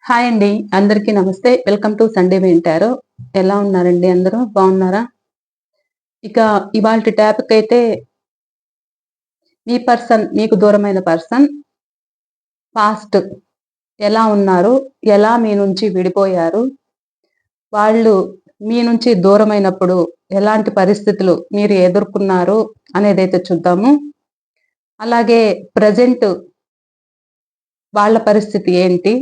Hi అండి. అందరికీ నమస్తే. వెల్కమ్ టు సండే వింటారు. ఎలా ఉన్నారండి అందరూ? బాగున్నారా? ఇక ఇవాల్టి టాపిక్ అయితే మీ పర్సన్, మీకు దూరమైన పర్సన్ పాస్ట్ ఎలా ఉన్నారు? ఎలా మీ నుంచి విడిపోయారు? వాళ్ళు మీ నుంచి దూరమైనప్పుడు ఎలాంటి పరిస్థితులు మీరు ఎదుర్కొన్నారు అనేదైతే చూద్దాము. అలాగే ప్రెజెంట్ వాళ్ళ పరిస్థితి ఏంటి?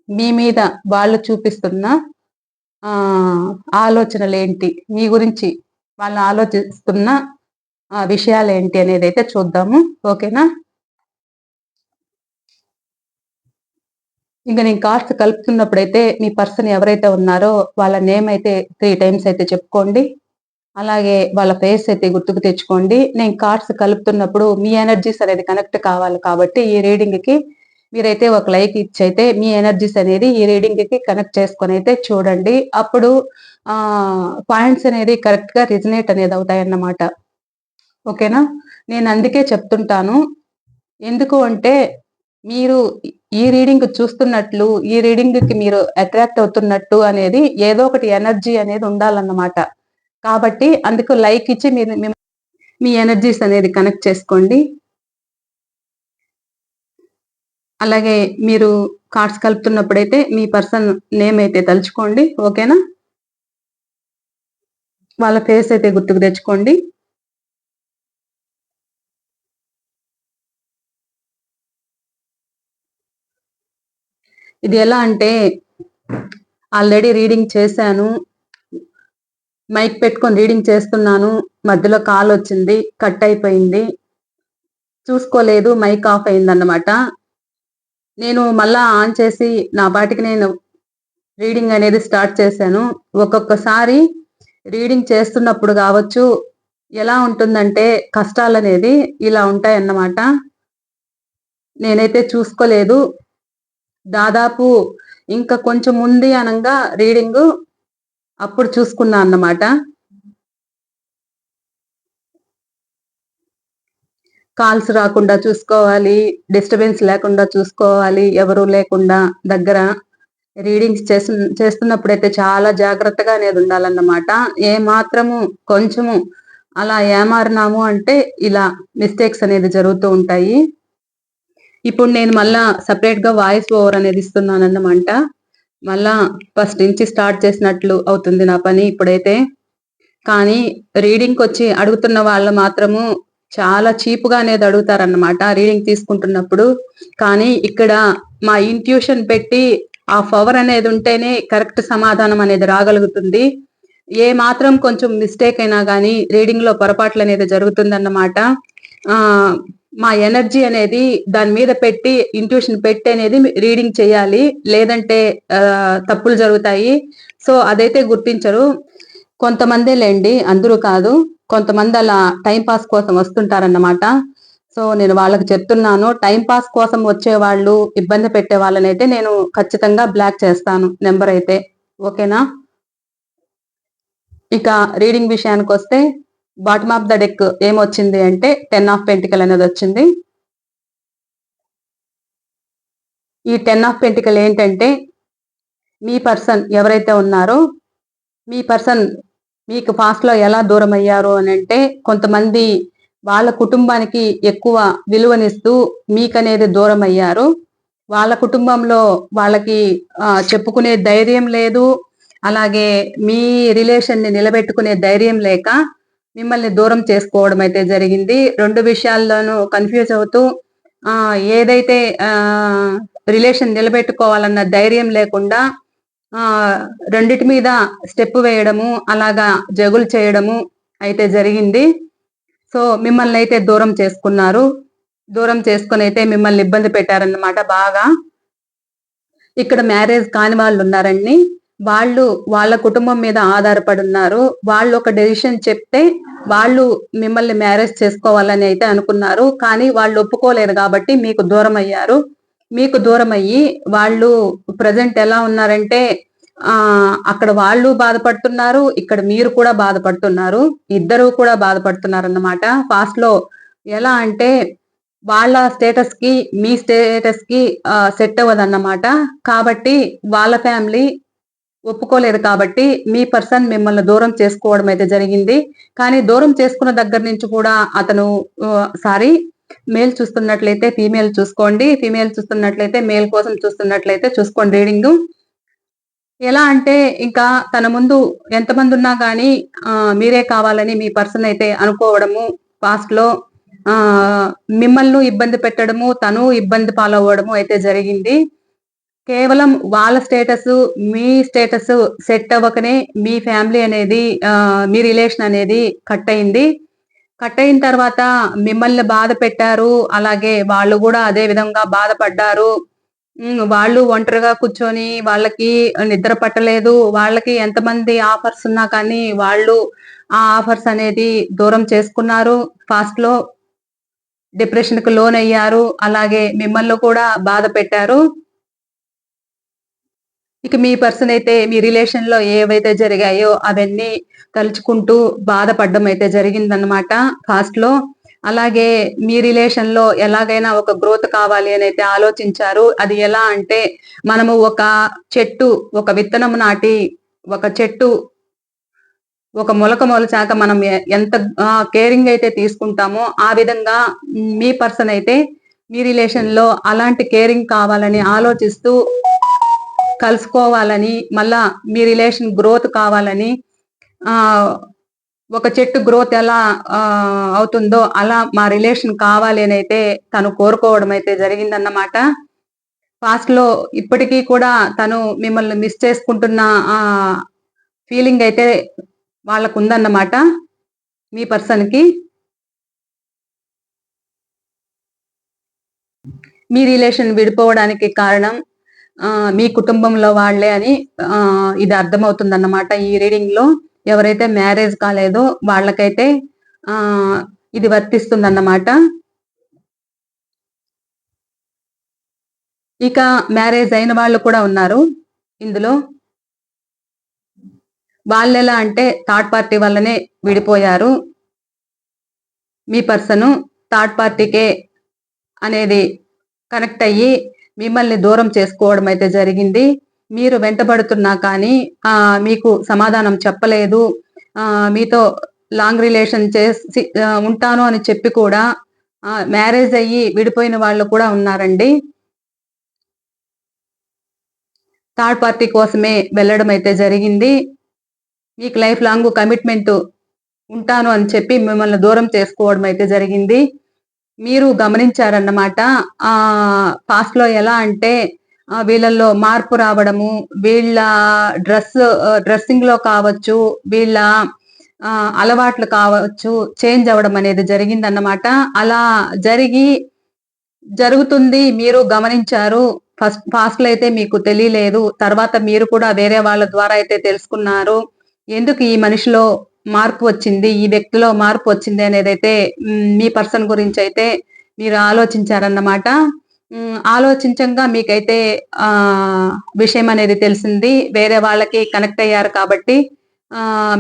మీ మీద వాళ్ళు చూపిస్తున్న ఆహ్, ఆలోచనలేంటి? మీ గురించి వాళ్ళు ఆలోచిస్తున్న విషయాలేంటి అనేదైతే చూద్దాము. ఓకేనా? ఇంక నేను కార్డ్స్ కలుపుతున్నప్పుడైతే మీ పర్సన్ ఎవరైతే ఉన్నారో వాళ్ళ నేమ్ అయితే 3 టైమ్స్ అయితే చెప్పుకోండి. అలాగే వాళ్ళ ఫేస్ అయితే గుర్తుకు తెచ్చుకోండి. నేను కార్డ్స్ కలుపుతున్నప్పుడు మీ ఎనర్జీస్ అనేది కనెక్ట్ కావాలి కాబట్టి ఈ రీడింగ్‌కి మీరైతే ఒక లైక్ ఇచ్చైతే మీ ఎనర్జీస్ అనేది ఈ రీడింగ్‌కి కనెక్ట్ చేసుకొనైతే చూడండి. అప్పుడు పాయింట్స్ అనేది కరెక్ట్‌గా రిజనేట్ అనేది అవుతాయన్నమాట. ఓకేనా? నేను అందుకే చెప్తుంటాను. ఎందుకు అంటే మీరు ఈ రీడింగ్ చూస్తున్నట్లు, ఈ రీడింగ్‌కి మీరు అట్రాక్ట్ అవుతున్నట్టు అనేది ఏదో ఒకటి ఎనర్జీ అనేది ఉండాలన్నమాట. కాబట్టి అందుకు లైక్ ఇచ్చి మీరు మీ ఎనర్జీస్ అనేది కనెక్ట్ చేసుకోండి. అలాగే మీరు కార్డ్స్ కలుపుతున్నప్పుడైతే మీ పర్సన్ నేమ్ అయితే తలుచుకోండి. ఓకేనా? వాళ్ళ ఫేస్ అయితే గుర్తుకు తెచ్చుకోండి. ఇది ఎలా అంటే ఆల్రెడీ రీడింగ్ చేశాను. మైక్ పెట్టుకొని రీడింగ్ చేస్తున్నాను. మధ్యలో కాలొచ్చింది. కట్ అయిపోయింది. చూసుకోలేదు. మైక్ ఆఫ్ అయిందన్నమాట. నేను మళ్ళా ఆన్ చేసి నా పాటికి నేను రీడింగ్ అనేది స్టార్ట్ చేశాను. ఒక్కొక్కసారి రీడింగ్ చేస్తున్నప్పుడు గావచ్చు, ఎలా ఉంటుందంటే కష్టాలనేది ఇలా ఉంటాయన్నమాట. నేనైతే చూసుకోలేదు. దాదాపు ఇంకా కొంచెం ఉంది అనంగా రీడింగు అప్పుడు చూసుకున్నా అన్నమాట. కాల్స్ రాకుండా చూసుకోవాలి. డిస్టర్బెన్స్ లేకుండా చూసుకోవాలి. ఎవరు లేకుండా దగ్గర. రీడింగ్స్ చేస్తున్నప్పుడైతే చాలా జాగ్రత్తగా అనేది ఉండాలన్నమాట. ఏ మాత్రము కొంచెము అలా ఏమారినాము అంటే ఇలా మిస్టేక్స్ అనేది జరుగుతూ ఉంటాయి. ఇప్పుడు నేను మళ్ళా సెపరేట్‌గా వాయిస్ ఓవర్ అనేది ఇస్తున్నానన్నమాట. మళ్ళా ఫస్ట్ నుంచి స్టార్ట్ చేసినట్లు అవుతుంది నా పని ఇప్పుడైతే. కానీ రీడింగ్‌కొచ్చి అడుగుతున్న వాళ్ళు మాత్రము చాలా చీప్‌గా అనేది అడుగుతారన్నమాట రీడింగ్ తీసుకుంటున్నప్పుడు. కానీ ఇక్కడ మా ఇంట్యూషన్ పెట్టి ఆ పవర్ అనేది ఉంటేనే కరెక్ట్ సమాధానం అనేది రాగలుగుతుంది. ఏ మాత్రం కొంచెం మిస్టేక్ అయినా గానీ రీడింగ్‌లో పొరపాట్లనేది జరుగుతుందన్నమాట. ఆహ్, మా ఎనర్జీ అనేది దాని మీద పెట్టి ఇంట్యూషన్ పెట్టి అనేది రీడింగ్ చేయాలి. లేదంటే తప్పులు జరుగుతాయి. సో, అదైతే గుర్తించరు. కొంతమందేలెండి అందరూ కాదు. కొంతమంది అలా టైమ్ పాస్ కోసం వస్తుంటారన్నమాట. సో, నేను వాళ్ళకి చెప్తున్నాను. టైమ్ పాస్ కోసం వచ్చేవాళ్ళు, ఇబ్బంది పెట్టే వాళ్ళనైతే నేను ఖచ్చితంగా బ్లాక్ చేస్తాను నంబరయితే. ఓకేనా? ఇక రీడింగ్ విషయానికొస్తే బాటమ్ ఆఫ్ ద డెక్ ఏమొచ్చింది అంటే 10 ఆఫ్ పెంటికల్ అనేదొచ్చింది. ఈ 10 ఆఫ్ పెంటికల్ ఏంటంటే మీ పర్సన్ ఎవరైతే ఉన్నారో మీ పర్సన్ మీకు పాస్ట్‌లో ఎలా దూరమయ్యారు అనంటే, కొంతమంది వాళ్ళ కుటుంబానికి ఎక్కువ విలువనిస్తూ మీకనేది దూరమయ్యారు. వాళ్ళ కుటుంబంలో వాళ్ళకి చెప్పుకునే ధైర్యం లేదు. అలాగే మీ రిలేషన్‌ని నిలబెట్టుకునే ధైర్యం లేక మిమ్మల్ని దూరం చేసుకోవడం అయితే జరిగింది. 2 విషయాల్లోనూ కన్‌ఫ్యూజ్ అవుతూ ఏదైతే రిలేషన్ నిలబెట్టుకోవాలన్న ధైర్యం లేకుండా రెండిటి మీద స్టెప్ వేయడము, అలాగా జగులు చేయడము అయితే జరిగింది. సో, మిమ్మల్నయితే దూరం చేసుకున్నారు. దూరం చేసుకొనైతే మిమ్మల్ని ఇబ్బంది పెట్టారన్నమాట బాగా. ఇక్కడ మ్యారేజ్ కాని వాళ్ళున్నారండి. వాళ్ళు వాళ్ళ కుటుంబం మీద ఆధారపడున్నారు. వాళ్ళొక డెసిషన్ చెప్తే వాళ్ళు మిమ్మల్ని మ్యారేజ్ చేసుకోవాలని అయితే అనుకున్నారు. కానీ వాళ్ళు ఒప్పుకోలేదు గాబట్టి మీకు దూరమయ్యారు. మీకు దూరమయ్యి వాళ్ళు ప్రెజెంట్ ఎలా ఉన్నారంటే అక్కడ వాళ్ళు బాధపడుతున్నారు. ఇక్కడ మీరు కూడా బాధపడుతున్నారు. ఇద్దరు కూడా బాధపడుతున్నారన్నమాట. పాస్ట్‌లో ఎలా అంటే వాళ్ళ స్టేటస్‌కి, మీ స్టేటస్‌కి సెట్ అవ్వదన్నమాట. కాబట్టి వాళ్ళ ఫ్యామిలీ ఒప్పుకోలేదు కాబట్టి, మీ పర్సన్ మిమ్మల్ని దూరం చేసుకోవడం అయితే జరిగింది. కానీ దూరం చేసుకున్న దగ్గర నుంచి కూడా అతను సారీ, మేల్ చూస్తున్నట్లయితే ఫీమేల్ చూసుకోండి. ఫీమేల్ చూస్తున్నట్లయితే మేల్ కోసం చూస్తున్నట్లయితే చూసుకోండి రీడింగు. ఎలా అంటే ఇంకా తన ముందు ఎంతమందున్నా గానీ మీరే కావాలని మీ పర్సన్ అయితే అనుకోవడము, పాస్ట్‌లో ఆహ్, మిమ్మల్ని ఇబ్బంది పెట్టడము, తను ఇబ్బంది పాలవ్వడము అయితే జరిగింది. కేవలం వాళ్ళ స్టేటసు, మీ స్టేటసు సెట్ అవ్వకనే మీ ఫ్యామిలీ అనేది మీ రిలేషన్ అనేది కట్ అయింది. కట్ అయిన తర్వాత మిమ్మల్ని బాధ పెట్టారు. అలాగే వాళ్ళు గూడా అదే విధంగా బాధపడ్డారు. వాళ్ళు ఒంటరిగా కూర్చొని వాళ్ళకి నిద్ర పట్టలేదు. వాళ్ళకి ఎంతమంది ఆఫర్స్ ఉన్నా కానీ వాళ్ళు ఆ ఆఫర్స్ అనేది దూరం చేసుకున్నారు. పాస్ట్‌లో డిప్రెషన్‌కి లోనయ్యారు. అలాగే మిమ్మల్ని కూడా బాధ పెట్టారు. ఇక మీ పర్సన్ అయితే మీ రిలేషన్‌లో ఏవైతే జరిగాయో అవన్నీ తలుచుకుంటూ బాధపడడం అయితే జరిగిందనమాట పాస్ట్‌లో. అలాగే మీ రిలేషన్‌లో ఎలాగైనా ఒక గ్రోత్ కావాలి అనైతే ఆలోచించారు. అది ఎలా అంటే మనము ఒక చెట్టు, ఒక విత్తనం నాటి ఒక చెట్టు ఒక మొలక మొలిచాక మనం ఎంత కేరింగ్ అయితే తీసుకుంటామో, ఆ విధంగా మీ పర్సన్ అయితే మీ రిలేషన్‌లో అలాంటి కేరింగ్ కావాలని ఆలోచిస్తూ కలుసుకోవాలని, మళ్ళా మీ రిలేషన్ గ్రోత్ కావాలని ఆహ్, ఒక చెట్టు గ్రోత్ ఎలా అవుతుందో అలా మా రిలేషన్ కావాలి అనైతే తను కోరుకోవడం అయితే జరిగిందన్నమాట. పాస్ట్‌లో ఇప్పటికి కూడా తను మిమ్మల్ని మిస్ చేసుకుంటున్న ఆహ్, ఫీలింగ్ అయితే వాళ్ళకుందన్నమాట. మీ పర్సన్‌కి. మీ రిలేషన్ విడిపోవడానికి కారణం మీ కుటుంబంలో వాళ్ళే అని ఇది అర్థమవుతుందన్నమాట ఈ రీడింగ్‌లో. ఎవరైతే మ్యారేజ్ కాలేదో వాళ్ళకైతే ఆహ్, ఇది వర్తిస్తుందన్నమాట. ఇక మ్యారేజ్ అయిన వాళ్ళు కూడా ఉన్నారు ఇందులో. వాళ్ళెలా అంటే థర్డ్ పార్టీ వల్లనే విడిపోయారు. మీ పర్సను థర్డ్ పార్టీకే అనేది కనెక్ట్ అయ్యి మిమ్మల్ని దూరం చేసుకోవడం అయితే జరిగింది. మీరు వెంటబడుతున్నా కానీ మీకు సమాధానం చెప్పలేదు. మీతో లాంగ్ రిలేషన్ చేసి ఉంటాను అని చెప్పి కూడా మ్యారేజ్ అయ్యి విడిపోయిన వాళ్ళు కూడా ఉన్నారండి. థర్డ్ పార్టీ కోసమే వెళ్ళడం అయితే జరిగింది. మీకు లైఫ్ లాంగ్ కమిట్మెంట్ ఉంటాను అని చెప్పి మిమ్మల్ని దూరం చేసుకోవడం అయితే జరిగింది. మీరు గమనించారన్నమాట. పాస్ట్‌లో ఎలా అంటే వీళ్ళల్లో మార్పు రావడము, వీళ్ళ డ్రెస్సింగ్‌లో కావచ్చు, వీళ్ళ అలవాట్లు కావచ్చు, చేంజ్ అవ్వడం అనేది జరిగిందన్నమాట. అలా జరిగి జరుగుతుంది. మీరు గమనించారు. పాస్ట్‌లో అయితే మీకు తెలియలేదు. తర్వాత మీరు కూడా వేరే వాళ్ళ ద్వారా అయితే తెలుసుకున్నారు. ఎందుకు ఈ మనిషిలో మార్పు వచ్చింది, ఈ వ్యక్తిలో మార్పు వచ్చింది అనేదైతే మీ పర్సన్ గురించైతే మీరు ఆలోచించారన్నమాట. ఆలోచించంగా మీకైతే ఆహ్, విషయం అనేది తెలిసింది. వేరే వాళ్ళకి కనెక్ట్ అయ్యారు కాబట్టి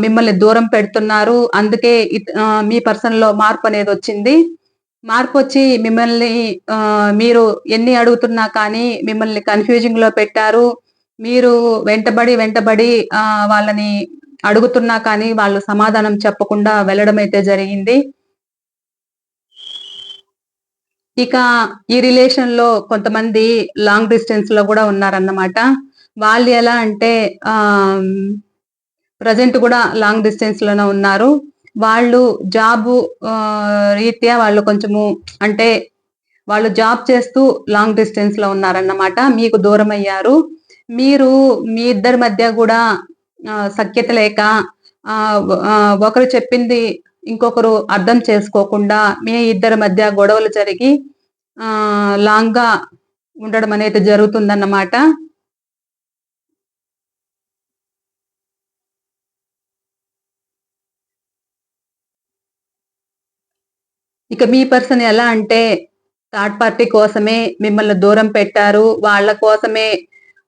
మిమ్మల్ని దూరం పెడుతున్నారు. అందుకే మీ పర్సన్‌లో మార్పనేదొచ్చింది. మార్పొచ్చి మిమ్మల్ని మీరు ఎన్ని అడుగుతున్నా కానీ మిమ్మల్ని కన్‌ఫ్యూజింగ్‌లో పెట్టారు. మీరు వెంటబడి వాళ్ళని అడుగుతున్నా కానీ వాళ్ళు సమాధానం చెప్పకుండా వెళ్ళడమైతే జరిగింది. ఇక ఈ రిలేషన్‌లో కొంతమంది లాంగ్ డిస్టెన్స్‌లో గూడా ఉన్నారన్నమాట. వాళ్ళు ఎలా అంటే ఆహ్, ప్రెజెంట్ గూడా లాంగ్ డిస్టెన్స్‌లోనే ఉన్నారు. వాళ్ళు జాబు రీత్యా వాళ్ళు కొంచెము అంటే వాళ్ళు జాబ్ చేస్తూ లాంగ్ డిస్టెన్స్‌లో ఉన్నారన్నమాట. మీకు దూరమయ్యారు. మీరు మీ ఇద్దరి మధ్య గూడా సఖ్యత లేక ఒకరు చెప్పింది ఇంకొకరు అర్థం చేసుకోకుండా మీ ఇద్దరి మధ్య గొడవలు జరిగి లాంగ్‌గా ఉండడం అనేది జరుగుతుందన్నమాట. ఇక మీ పర్సన్ ఎలా అంటే థర్డ్ పార్టీ కోసమే మిమ్మల్ని దూరం పెట్టారు. వాళ్ళ కోసమే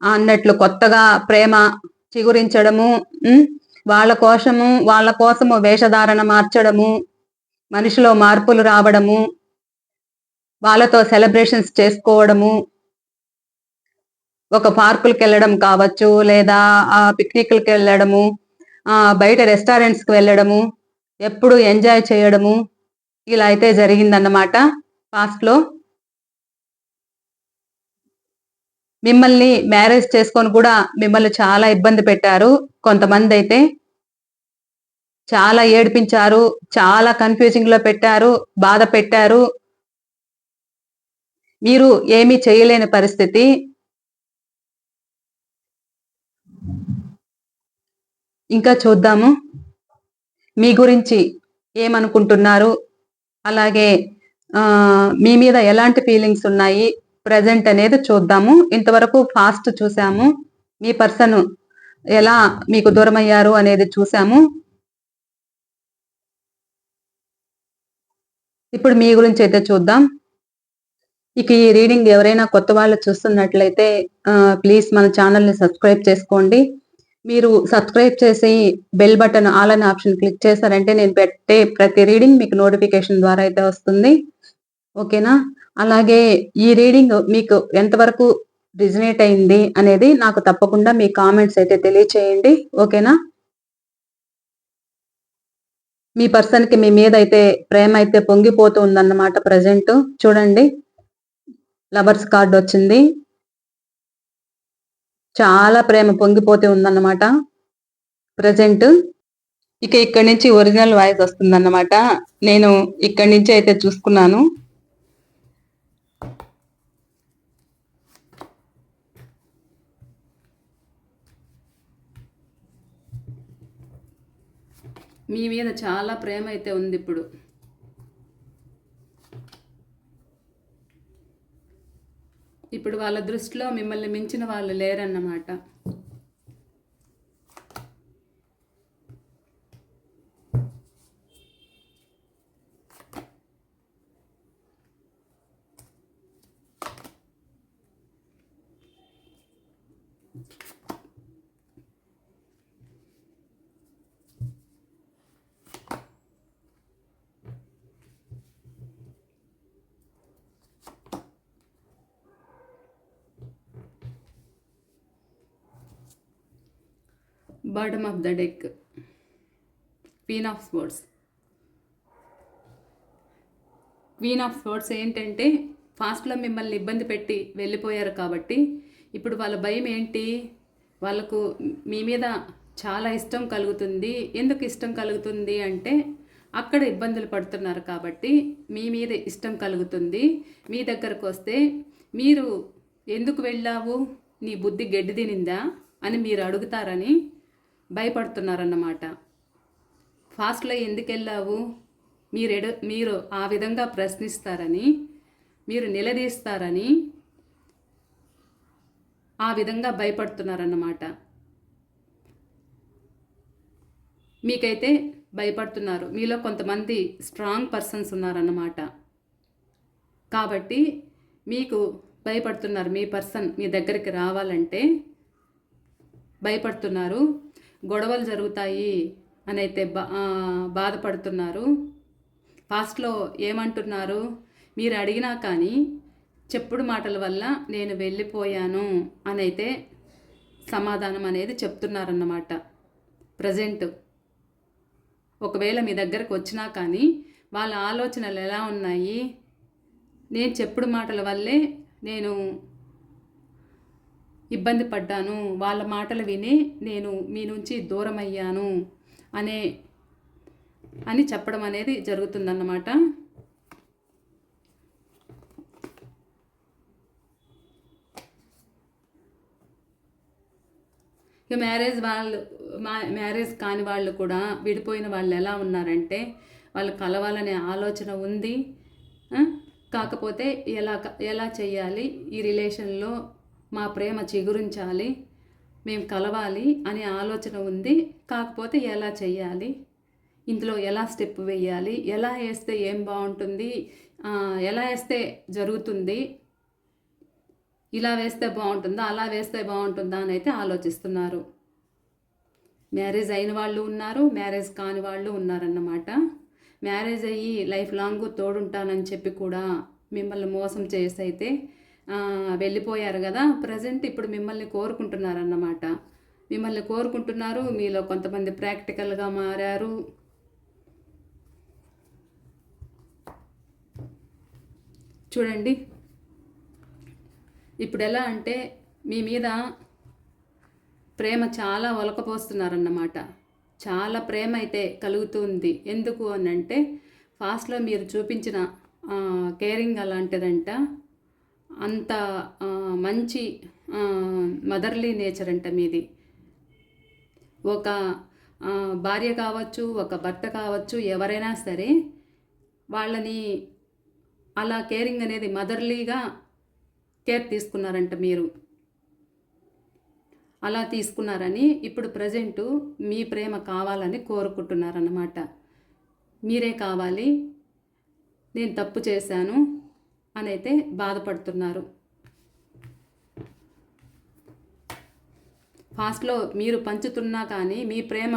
అన్నట్లు కొత్తగా ప్రేమ చిగురించడము. హ్మ్. వాళ్ళ కోసము వేషధారణ మార్చడము, మనిషిలో మార్పులు రావడము. వాళ్ళతో సెలబ్రేషన్స్ చేసుకోవడము, ఒక పార్కులకి వెళ్ళడం కావచ్చు, లేదా పిక్నిక్‌లకి వెళ్ళడము, బయట రెస్టారెంట్స్‌కి వెళ్ళడము, ఎప్పుడు ఎంజాయ్ చేయడము, ఇలా అయితే జరిగిందన్నమాట పాస్ట్‌లో. మిమ్మల్ని మ్యారేజ్ చేసుకొని కూడా మిమ్మల్ని చాలా ఇబ్బంది పెట్టారు. కొంతమందైతే చాలా ఏడిపించారు, చాలా కన్‌ఫ్యూజింగ్‌లో పెట్టారు, బాధ పెట్టారు. మీరు ఏమీ చేయలేని పరిస్థితి. ఇంకా చూద్దాము. మీ గురించి ఏమనుకుంటున్నారు? అలాగే మీ మీద ఎలాంటి ఫీలింగ్స్ ఉన్నాయి? ప్రెజెంట్ అనేది చూద్దాము. ఇంతవరకు పాస్ట్ చూసాము. మీ పర్సన్ ఎలా మీకు దూరమయ్యారు అనేది చూసాము. ఇప్పుడు మీ గురించి అయితే చూద్దాం. ఇక ఈ రీడింగ్ ఎవరైనా కొత్త వాళ్ళు చూస్తున్నట్లయితే ప్లీజ్ మన ఛానల్‌ని సబ్స్క్రైబ్ చేసుకోండి. మీరు సబ్స్క్రైబ్ చేసి బెల్ బటన్ ఆల్ అనే ఆప్షన్ క్లిక్ చేశారంటే నేను పెట్టే ప్రతి రీడింగ్ మీకు నోటిఫికేషన్ ద్వారా అయితే వస్తుంది. ఓకేనా? అలాగే ఈ రీడింగ్ మీకు ఎంతవరకు రిజనేట్ అయింది అనేది నాకు తప్పకుండా మీ కామెంట్స్ అయితే తెలియచేయండి. ఓకేనా? మీ పర్సన్‌కి మీ మీదైతే ప్రేమ అయితే పొంగిపోతూ ఉందన్నమాట ప్రెజెంట్. చూడండి. లవర్స్ కార్డ్ వచ్చింది. చాలా ప్రేమ పొంగిపోతూ ఉందన్నమాట ప్రెజెంట్. ఇక ఇక్కడి నుంచి ఒరిజినల్ వాయిస్ వస్తుందన్నమాట. నేను ఇక్కడి నుంచి అయితే చూసుకున్నాను. మీ మీద చాలా ప్రేమ అయితే ఉంది ఇప్పుడు. ఇప్పుడు వాళ్ళ దృష్టిలో మిమ్మల్ని మించిన వాళ్ళు లేరన్నమాట. Bottom of the deck, queen of swords. Queen of swords ఏంటంటే ఫాస్ట్లో మిమ్మల్ని ఇబ్బంది పెట్టి వెళ్ళిపోయారు కాబట్టి ఇప్పుడు వాళ్ళ భయం ఏంటి, వాళ్ళకు మీ మీద చాలా ఇష్టం కలుగుతుంది. ఎందుకు ఇష్టం కలుగుతుంది అంటే అక్కడ ఇబ్బందులు పడుతున్నారు కాబట్టి మీ మీద ఇష్టం కలుగుతుంది. మీ దగ్గరకు వస్తే మీరు ఎందుకు వెళ్ళావు, నీ బుద్ధి గడ్డి తినిందా అని మీరు అడుగుతారని భయపడుతున్నారన్నమాట. ఫాస్ట్లో ఎందుకు వెళ్ళావు, మీరు ఆ విధంగా ప్రశ్నిస్తారని, మీరు నిలదీస్తారని ఆ విధంగా భయపడుతున్నారన్నమాట. మీకైతే భయపడుతున్నారు. మీలో కొంతమంది స్ట్రాంగ్ పర్సన్స్ ఉన్నారన్నమాట. కాబట్టి మీకు భయపడుతున్నారు. మీ పర్సన్ మీ దగ్గరికి రావాలంటే భయపడుతున్నారు. గొడవలు జరుగుతాయి అని అయితే బాధపడుతున్నారు. పాస్ట్లో ఏమంటున్నారు, మీరు అడిగినా కానీ చెప్పుడు మాటల వల్ల నేను వెళ్ళిపోయాను అని అయితే సమాధానం అనేది చెప్తున్నారన్నమాట. ప్రజెంట్ ఒకవేళ మీ దగ్గరకు వచ్చినా కానీ వాళ్ళ ఆలోచనలు ఎలా ఉన్నాయి, నేను చెప్పుడు మాటల వల్లే నేను ఇబ్బంది పడ్డాను, వాళ్ళ మాటలు విని నేను మీ నుంచి దూరం అయ్యాను అని చెప్పడం అనేది జరుగుతుందన్నమాట. ఇక మ్యారేజ్ కాని వాళ్ళు కూడా విడిపోయిన వాళ్ళు ఎలా ఉన్నారంటే వాళ్ళు కలవాలనే ఆలోచన ఉంది. కాకపోతే ఎలా చేయాలి, ఈ రిలేషన్లో మా ప్రేమ చిగురించాలి, మేము కలవాలి అనే ఆలోచన ఉంది. కాకపోతే ఎలా చేయాలి, ఇందులో ఎలా స్టెప్ వేయాలి, ఎలా వేస్తే ఏం బాగుంటుంది, ఎలా వేస్తే జరుగుతుంది, ఇలా వేస్తే బాగుంటుందా అలా వేస్తే బాగుంటుందా అని అయితే ఆలోచిస్తున్నారు. మ్యారేజ్ అయిన వాళ్ళు ఉన్నారు, మ్యారేజ్ కాని వాళ్ళు ఉన్నారన్నమాట. మ్యారేజ్ అయ్యి లైఫ్ లాంగ్ తోడుంటానని చెప్పి కూడా మిమ్మల్ని మోసం చేసి అయితే వెళ్ళిపోయారు కదా. ప్రజెంట్ ఇప్పుడు మిమ్మల్ని కోరుకుంటున్నారన్నమాట. మిమ్మల్ని కోరుకుంటున్నారు. మీలో కొంతమంది ప్రాక్టికల్గా మారారు. చూడండి, ఇప్పుడు ఎలా అంటే మీ మీద ప్రేమ చాలా ఒలకపోస్తున్నారన్నమాట. చాలా ప్రేమ అయితే కలుగుతుంది. ఎందుకు అని అంటే ఫాస్ట్లో మీరు చూపించిన కేరింగ్ అలాంటిదంట. అంత మంచి మదర్లీ నేచర్ అంట మీది. ఒక భార్య కావచ్చు, ఒక భర్త కావచ్చు, ఎవరైనా సరే వాళ్ళని అలా కేరింగ్ అనేది మదర్లీగా కేర్ తీసుకున్నారంట మీరు. అలా తీసుకున్నారని ఇప్పుడు ప్రజెంటు మీ ప్రేమ కావాలని కోరుకుంటున్నారన్నమాట. మీరే కావాలి, నేను తప్పు చేశాను అని అయితే బాధపడుతున్నారు. ఫాస్ట్లో మీరు పంచుతున్నా కానీ, మీ ప్రేమ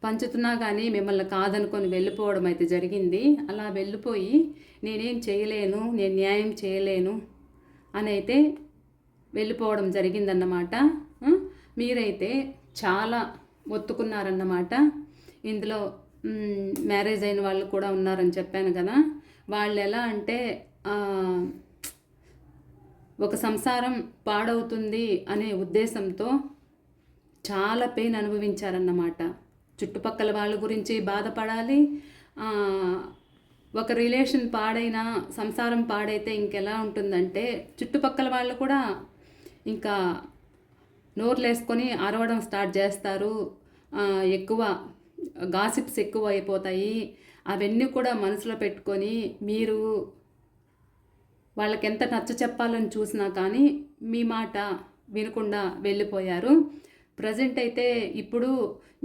పంచుతున్నా కానీ మిమ్మల్ని కాదనుకొని వెళ్ళిపోవడం అయితే జరిగింది. అలా వెళ్ళిపోయి నేనేం చేయలేను, నేను న్యాయం చేయలేను అని అయితే వెళ్ళిపోవడం జరిగిందన్నమాట. మీరైతే చాలా ఒత్తుకున్నారన్నమాట. ఇందులో మ్యారేజ్ అయిన వాళ్ళు కూడా ఉన్నారని చెప్పాను కదా. వాళ్ళు ఎలా అంటే ఒక సంసారం పాడవుతుంది అనే ఉద్దేశంతో చాలా పెయిన్ అనుభవించారన్నమాట. చుట్టుపక్కల వాళ్ళ గురించి బాధపడాలి. ఒక రిలేషన్ పాడైనా, సంసారం పాడైతే ఇంకెలా ఉంటుందంటే చుట్టుపక్కల వాళ్ళు కూడా ఇంకా నోర్లేసుకొని అరవడం స్టార్ట్ చేస్తారు. ఎక్కువ గాసిప్స్ ఎక్కువ అయిపోతాయి. అవన్నీ కూడా మనసులో పెట్టుకొని మీరు వాళ్ళకి ఎంత నచ్చ చెప్పాలని చూసినా కానీ మీ మాట వినకుండా వెళ్ళిపోయారు. ప్రజెంట్ అయితే ఇప్పుడు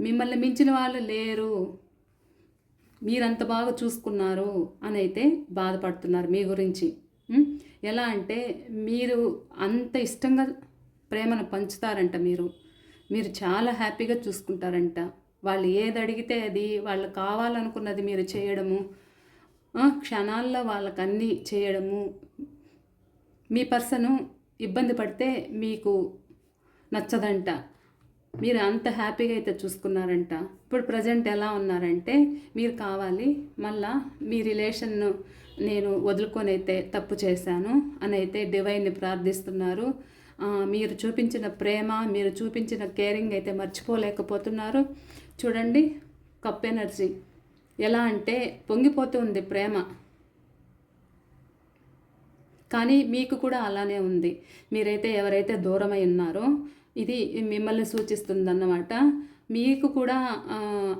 మిమ్మల్ని మించిన వాళ్ళు లేరు, మీరంత బాగా చూసుకున్నారు అని అయితే బాధపడుతున్నారు మీ గురించి. ఎలా అంటే మీరు అంత ఇష్టంగా ప్రేమను పంచుతారంట. మీరు చాలా హ్యాపీగా చూసుకుంటారంట. వాళ్ళు ఏది అడిగితే అది, వాళ్ళు కావాలనుకున్నది మీరు చేయడము, క్షణాల్లో వాళ్ళకన్నీ చేయడము. మీ పర్సను ఇబ్బంది పడితే మీకు నచ్చదంట. మీరు అంత హ్యాపీగా అయితే చూసుకున్నారంట. ఇప్పుడు ప్రజెంట్ ఎలా ఉన్నారంటే మీరు కావాలి, మళ్ళా మీ రిలేషన్ను నేను వదులుకొని అయితే తప్పు చేశాను అని అయితే డివైన్ని ప్రార్థిస్తున్నారు. మీరు చూపించిన ప్రేమ, మీరు చూపించిన కేరింగ్ అయితే మర్చిపోలేకపోతున్నారు. చూడండి, కప్ ఎనర్జీ ఎలా అంటే పొంగిపోతూ ఉంది ప్రేమ. కానీ మీకు కూడా అలానే ఉంది. మీరైతే ఎవరైతే దూరమై ఉన్నారో ఇది మిమ్మల్ని సూచిస్తుందన్నమాట. మీకు కూడా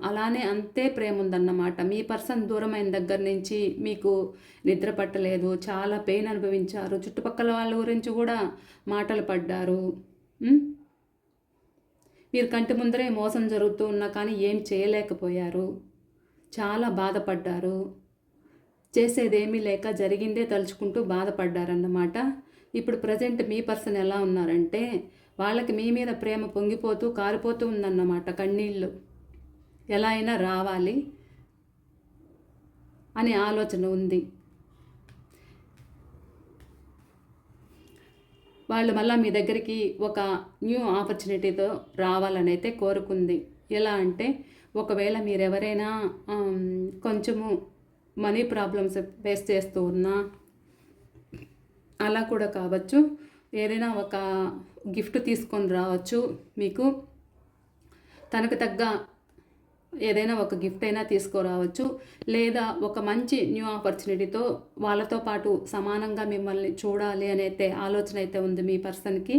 అలానే అంతే ప్రేమ ఉందన్నమాట. మీ పర్సన్ దూరమైన దగ్గర నుంచి మీకు నిద్ర పట్టలేదు, చాలా పెయిన్ అనుభవించారు. చుట్టుపక్కల వాళ్ళ గురించి కూడా మాటలు పడ్డారు. మీరు కంటి ముందరే మోసం జరుగుతూ ఉన్నా కానీ ఏం చేయలేకపోయారు. చాలా బాధపడ్డారు. చేసేదేమీ లేక జరిగిందే తలుచుకుంటూ బాధపడ్డారన్నమాట. ఇప్పుడు ప్రజెంట్ మీ పర్సన్ ఎలా ఉన్నారంటే వాళ్ళకి మీ మీద ప్రేమ పొంగిపోతూ కారిపోతూ ఉందన్నమాట. కన్నీళ్ళు ఎలా అయినా రావాలి అనే ఆలోచన ఉంది. వాళ్ళు మళ్ళీ మీ దగ్గరికి ఒక న్యూ ఆపర్చునిటీతో రావాలని అయితే కోరుకుంది. ఎలా అంటే ఒకవేళ మీరెవరైనా కొంచెము మనీ ప్రాబ్లమ్స్ ఫేస్ చేస్తూ ఉన్నా అలా కూడా కావచ్చు. ఏదైనా ఒక గిఫ్ట్ తీసుకొని రావచ్చు. మీకు తనకు తగ్గ ఏదైనా ఒక గిఫ్ట్ అయినా తీసుకురావచ్చు. లేదా ఒక మంచి న్యూ ఆపర్చునిటీతో వాళ్ళతో పాటు సమానంగా మిమ్మల్ని చూడాలి అని అయితే ఆలోచన అయితే ఉంది మీ పర్సన్కి.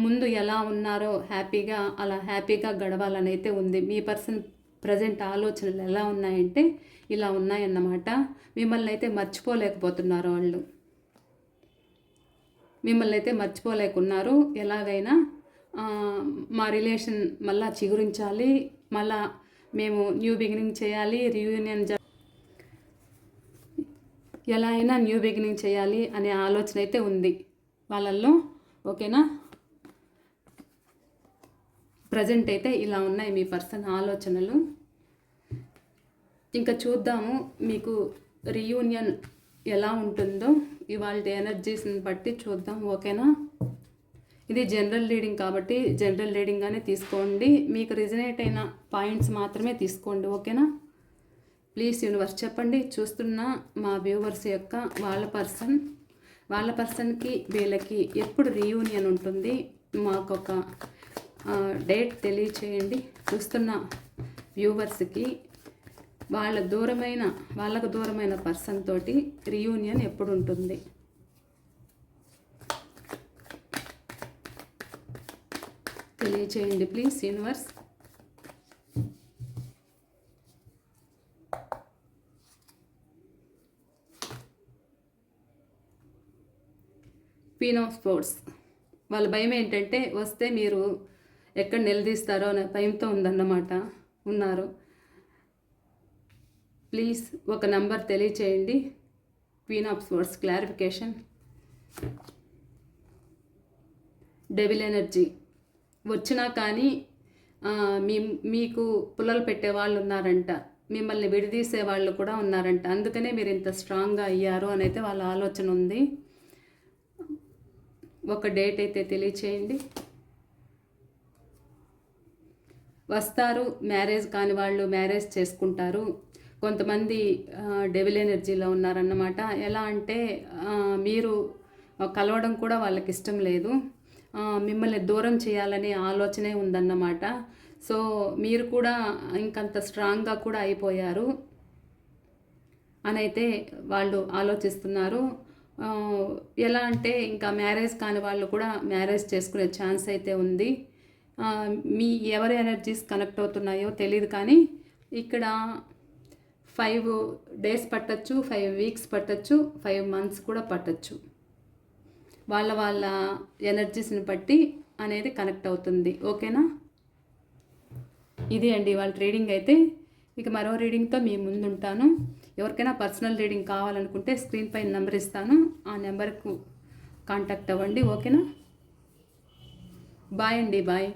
ముందు ఎలా ఉన్నారో హ్యాపీగా అలా హ్యాపీగా గడవాలని అయితే ఉంది. మీ పర్సన్ ప్రజెంట్ ఆలోచనలు ఎలా ఉన్నాయంటే ఇలా ఉన్నాయన్నమాట. మిమ్మల్ని అయితే మర్చిపోలేకపోతున్నారు వాళ్ళు. మిమ్మల్ని అయితే మర్చిపోలేకున్నారు. ఎలాగైనా మా రిలేషన్ మళ్ళా చిగురించాలి, మళ్ళా మేము న్యూ బిగినింగ్ చేయాలి, రీయూనియన్ ఎలా అయినా న్యూ బిగినింగ్ చేయాలి అనే ఆలోచన అయితే ఉంది వాళ్ళల్లో. ఓకేనా, ప్రజెంట్ అయితే ఇలా ఉన్నాయి మీ పర్సన్ ఆలోచనలు. ఇంకా చూద్దాము మీకు రీయూనియన్ ఎలా ఉంటుందో. ఇవాళ ఎనర్జీస్ని బట్టి చూద్దాం, ఓకేనా? ఇది జనరల్ రీడింగ్ కాబట్టి జనరల్ రీడింగ్గానే తీసుకోండి. మీకు రిజనేట్ అయిన పాయింట్స్ మాత్రమే తీసుకోండి, ఓకేనా? ప్లీజ్ యూనివర్స్ చెప్పండి, చూస్తున్న మా వ్యూవర్స్ యొక్క వాళ్ళ పర్సన్కి వీళ్ళకి ఎప్పుడు రీయూనియన్ ఉంటుంది, మాకొక డేట్ తెలియచేయండి. చూస్తున్న వ్యూవర్స్కి వాళ్ళకు దూరమైన పర్సన్ తోటి రీయూనియన్ ఎప్పుడు ఉంటుంది? తెలియచేయండి please universe. Queen of sports. వాళ్ళ భయం ఏంటంటే వస్తే మీరు ఎక్కడ నిలదీస్తారో అనే భయంతో ఉన్నారు. ప్లీజ్ ఒక నంబర్ తెలియచేయండి. Queen of sports clarification. Devil energy వచ్చినా కానీ మీకు పుల్లలు పెట్టే వాళ్ళు ఉన్నారంట, మిమ్మల్ని విడదీసే వాళ్ళు కూడా ఉన్నారంట. అందుకనే మీరు ఇంత స్ట్రాంగ్గా అయ్యారు అని అయితే వాళ్ళ ఆలోచన ఉంది. ఒక డేట్ అయితే తెలియచేయండి. వస్తారు, మ్యారేజ్ కాని వాళ్ళు మ్యారేజ్ చేసుకుంటారు. కొంతమంది డెవిల్ ఎనర్జీలో ఉన్నారన్నమాట. ఎలా అంటే మీరు కలవడం కూడా వాళ్ళకి ఇష్టం లేదు, మిమ్మల్ని దూరం చేయాలనే ఆలోచనే ఉందన్నమాట. సో మీరు కూడా ఇంకంత స్ట్రాంగ్గా కూడా అయిపోయారు అని అయితే వాళ్ళు ఆలోచిస్తున్నారు. ఎలా అంటే ఇంకా మ్యారేజ్ కాని వాళ్ళు కూడా మ్యారేజ్ చేసుకునే ఛాన్స్ అయితే ఉంది. మీ ఎవరి ఎనర్జీస్ కనెక్ట్ అవుతున్నాయో తెలియదు, కానీ ఇక్కడ 5 days పట్టచ్చు, 5 weeks పట్టచ్చు, 5 months కూడా పట్టచ్చు. వాళ్ళ ఎనర్జీస్ని బట్టి అనేది కనెక్ట్ అవుతుంది, ఓకేనా? ఇది అండి వాళ్ళ రీడింగ్ అయితే. ఇక మరో రీడింగ్తో మీ ముందు ఉంటాను. ఎవరికైనా పర్సనల్ రీడింగ్ కావాలనుకుంటే స్క్రీన్ పైన నెంబర్ ఇస్తాను, ఆ నెంబర్కు కాంటాక్ట్ అవ్వండి, ఓకేనా? బాయ్ అండి, బాయ్.